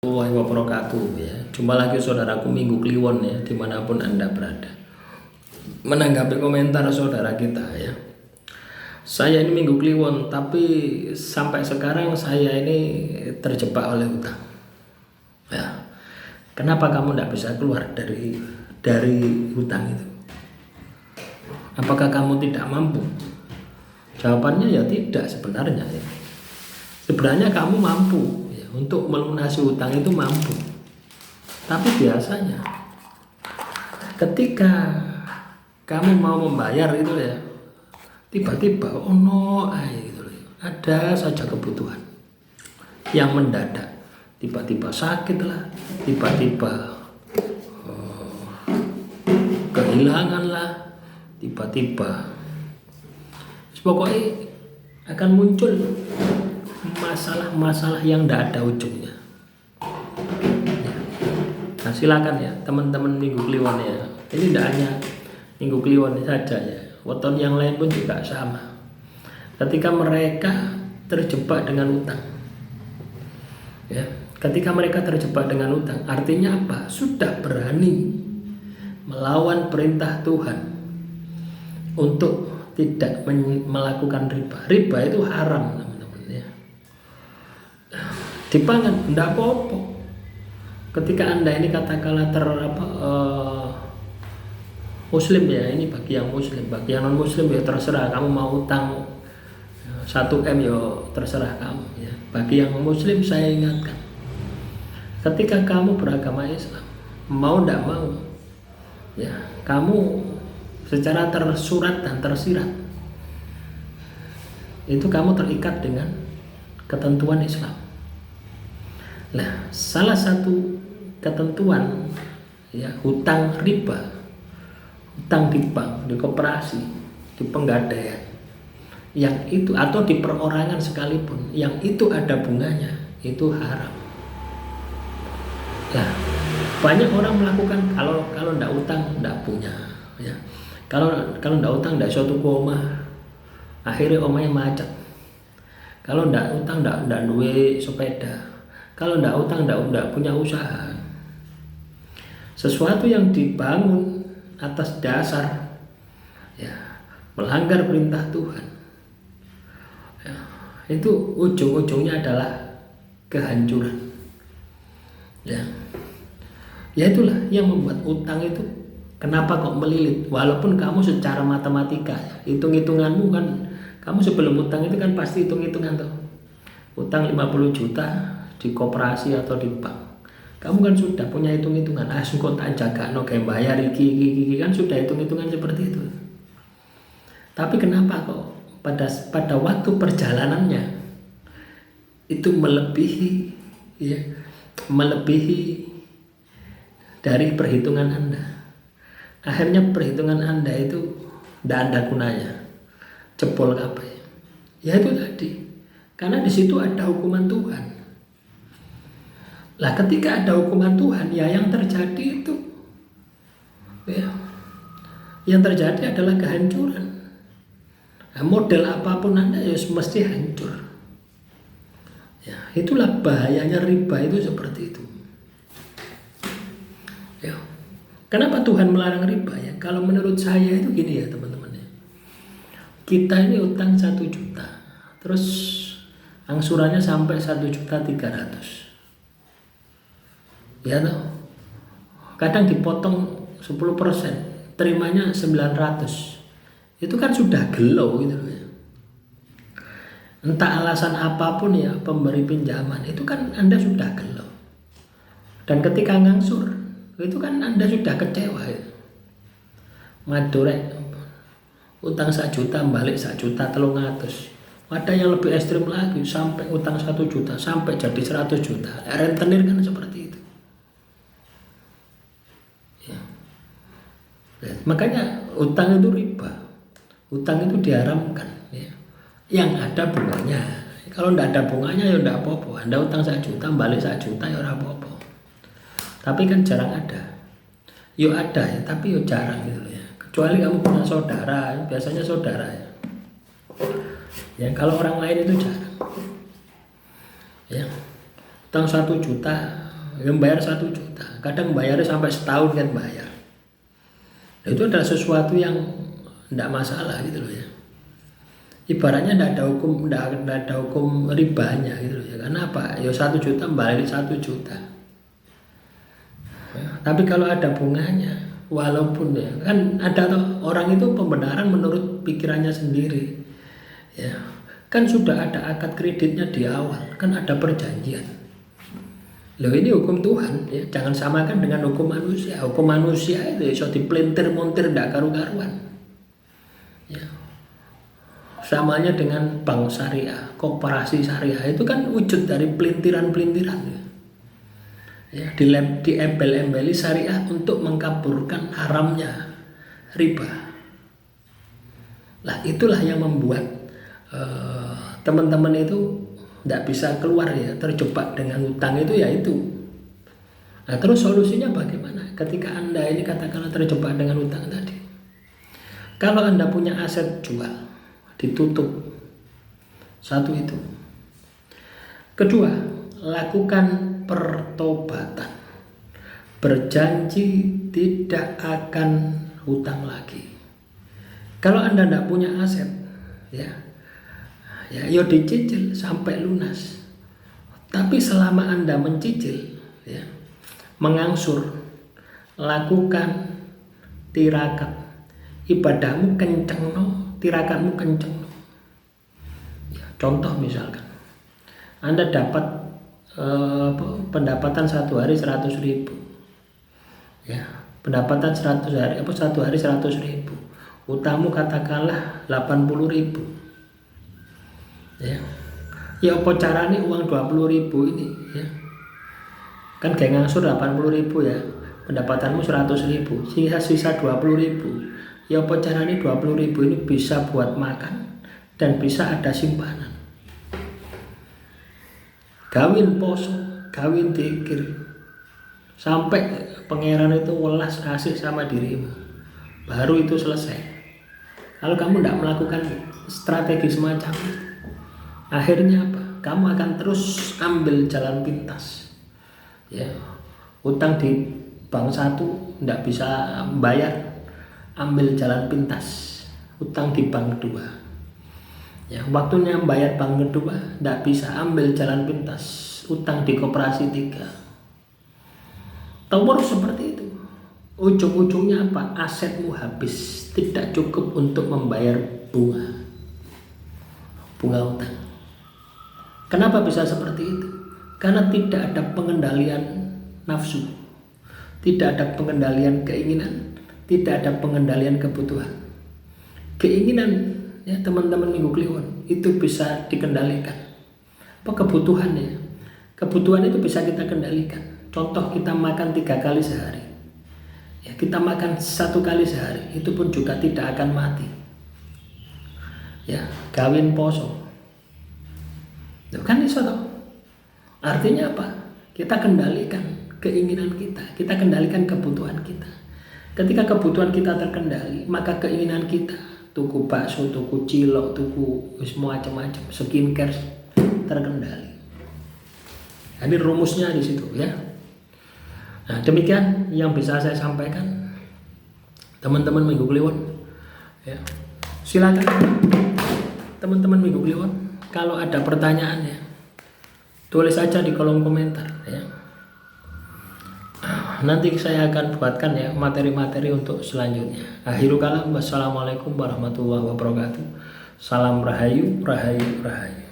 Warahmatullahi wabarakatuh ya. Jumpa lagi saudaraku Minggu Kliwon ya, dimanapun Anda berada. Menanggapi komentar saudara kita ya. Saya ini Minggu Kliwon, tapi sampai sekarang saya ini terjebak oleh hutang. Ya. Kenapa kamu tidak bisa keluar dari hutang itu? Apakah kamu tidak mampu? Jawabannya ya tidak sebenarnya ya. Sebenarnya kamu mampu ya, untuk melunasi hutang itu mampu. Tapi biasanya ketika kamu mau membayar itu ya, tiba-tiba gitu, ada saja kebutuhan yang mendadak. Tiba-tiba sakit lah, tiba-tiba kehilangan lah, tiba-tiba pokoknya akan muncul masalah-masalah yang tidak ada ujungnya. Nah, silakan ya teman-teman Minggu Kliwon ya. Ini tidak hanya Minggu Kliwon saja ya. Weton yang lain pun juga sama. Ketika mereka terjebak dengan utang, ya, ketika mereka terjebak dengan utang, artinya apa? Sudah berani melawan perintah Tuhan untuk tidak melakukan riba. Riba itu haram, teman-teman ya. Dipangan tidak apa-apa. Ketika Anda ini katakanlah Muslim ya, ini bagi yang Muslim, bagi yang non Muslim ya terserah kamu mau utang 1M ya terserah kamu ya. Bagi yang Muslim saya ingatkan, ketika kamu beragama Islam, mau tidak mau ya, kamu secara tersurat dan tersirat itu kamu terikat dengan ketentuan Islam. Nah, salah satu ketentuan ya, hutang riba, hutang di bank, di koperasi, di penggadaian, yang itu atau di perorangan sekalipun, yang itu ada bunganya, itu haram. Nah, banyak orang melakukan kalau tidak utang tidak punya ya. Kalau tidak utang tidak suatu rumah, akhirnya omanya macet. Kalau tidak utang tidak duwe sepeda. Kalau tidak utang tidak punya usaha. Sesuatu yang dibangun atas dasar ya, melanggar perintah Tuhan ya, itu ujung-ujungnya adalah kehancuran ya. Ya itulah yang membuat utang itu kenapa kok melilit. Walaupun kamu secara matematika ya, hitung-hitunganmu kan, kamu sebelum utang itu kan pasti hitung-hitungan tuh. Utang 50 juta di koperasi atau di bank, kamu kan sudah punya hitung-hitungan. Kok tak jaga no kayak bayar iki kan sudah hitung-hitungan seperti itu. Tapi kenapa kok pada waktu perjalanannya itu melebihi dari perhitungan Anda. Akhirnya perhitungan Anda itu tidak ada gunanya, jebol kabeh. Ya itu tadi, karena di situ ada hukuman Tuhan. Lah ketika ada hukuman Tuhan, ya yang terjadi itu ya, yang terjadi adalah kehancuran. Nah, model apapun Anda ya mesti hancur. Ya, itulah bahayanya riba itu seperti itu. Ya. Kenapa Tuhan melarang riba ya? Kalau menurut saya itu gini ya teman-teman ya. Kita ini utang 1 juta, terus angsurannya sampai 1.300.000. Ya toh, kadang dipotong 10%, terimanya 900. Itu kan sudah gelo gitu ya. Entah alasan apapun ya pemberi pinjaman, itu kan Anda sudah gelo. Dan ketika ngangsur, itu kan Anda sudah kecewa ya. Madurek utang 1 juta balik 1.300.000. Ada yang lebih ekstrim lagi, sampai utang 1 juta sampai jadi 100 juta. Rentenir kan seperti itu. Ya, makanya utang itu riba, utang itu diharamkan ya. Yang ada bunganya. Kalau tidak ada bunganya ya tidak apa-apa. Anda utang 1 juta balik 1 juta ya tidak apa-apa. Tapi kan jarang ada. Yo ada ya, tapi yo jarang gitu ya. Kecuali kamu punya saudara, biasanya saudara ya. Ya kalau orang lain itu jarang. Ya, utang 1 juta yang bayar 1 juta, kadang bayarnya sampai setahun kan bayar. Nah, itu adalah sesuatu yang tidak masalah gitu loh ya. Ibaratnya tidak ada hukum ribanya gitu loh ya. Karena apa? Ya 1 juta balik 1 juta. Ya, tapi kalau ada bunganya, walaupun ya kan ada orang itu pembenaran menurut pikirannya sendiri. Ya, kan sudah ada akad kreditnya di awal, kan ada perjanjian. Loh ini hukum Tuhan ya, jangan samakan dengan hukum manusia. Hukum manusia itu ya so dipelintir-montir ndak karu-karuan. Ya. Samanya dengan bank syariah, koperasi syariah itu kan wujud dari pelintiran-pelintiran ya. Ya, diembel-embeli syariah untuk mengkaburkan haramnya riba. Lah itulah yang membuat teman-teman itu tidak bisa keluar ya, terjebak dengan hutang itu ya itu. Nah terus solusinya bagaimana? Ketika Anda ini katakanlah terjebak dengan hutang tadi, kalau Anda punya aset jual, ditutup. Satu itu. Kedua, lakukan pertobatan. Berjanji tidak akan hutang lagi. Kalau Anda tidak punya aset, ya dicicil sampai lunas. Tapi selama Anda mencicil, ya, mengangsur, lakukan tirakat. Ibadahmu kenceng no, tirakatmu kenceng no. Ya, contoh misalkan, Anda dapat pendapatan 1 hari 100.000. Ya, pendapatan 100 hari 100.000. Utangmu katakanlah 80.000. Ya apa caranya uang 20.000 ini ya. Kan kayak ngangsur 80.000 ya. Pendapatanmu 100.000, sisa 20.000. Ya apa caranya 20.000 ini bisa buat makan dan bisa ada simpanan. Kawin poso, kawin dikir. Sampai pangeran itu welas kasih sama dirimu. Baru itu selesai. Kalau kamu tidak melakukan strategi semacam itu, akhirnya apa? Kamu akan terus ambil jalan pintas. Ya, utang di bank 1 tidak bisa bayar, ambil jalan pintas. Utang di bank 2. Ya, waktunya bayar bank kedua tidak bisa, ambil jalan pintas. Utang di koperasi 3. Tower seperti itu. Ujung-ujungnya apa? Asetmu habis, tidak cukup untuk membayar bunga utang. Kenapa bisa seperti itu? Karena tidak ada pengendalian nafsu, tidak ada pengendalian keinginan, tidak ada pengendalian kebutuhan. Keinginan ya teman-teman Minggu Kliwon itu bisa dikendalikan. Apa kebutuhannya? Kebutuhan itu bisa kita kendalikan. Contoh kita makan 3 kali sehari. Ya, kita makan 1 kali sehari, itu pun juga tidak akan mati. Ya, kawin poso. Loh, kan iso toh. Artinya apa? Kita kendalikan keinginan kita kendalikan kebutuhan kita. Ketika kebutuhan kita terkendali, maka keinginan kita tuku bakso, tuku cilok, tuku semua macam-macam, skincare terkendali. Ini rumusnya di situ ya. Nah, demikian yang bisa saya sampaikan teman-teman Minggu Kliwon. Ya. Silakan teman-teman Minggu Kliwon, kalau ada pertanyaannya tulis saja di kolom komentar ya. Nanti saya akan buatkan ya materi-materi untuk selanjutnya. Akhirul kalam, wassalamualaikum warahmatullahi wabarakatuh. Salam rahayu, rahayu, rahayu.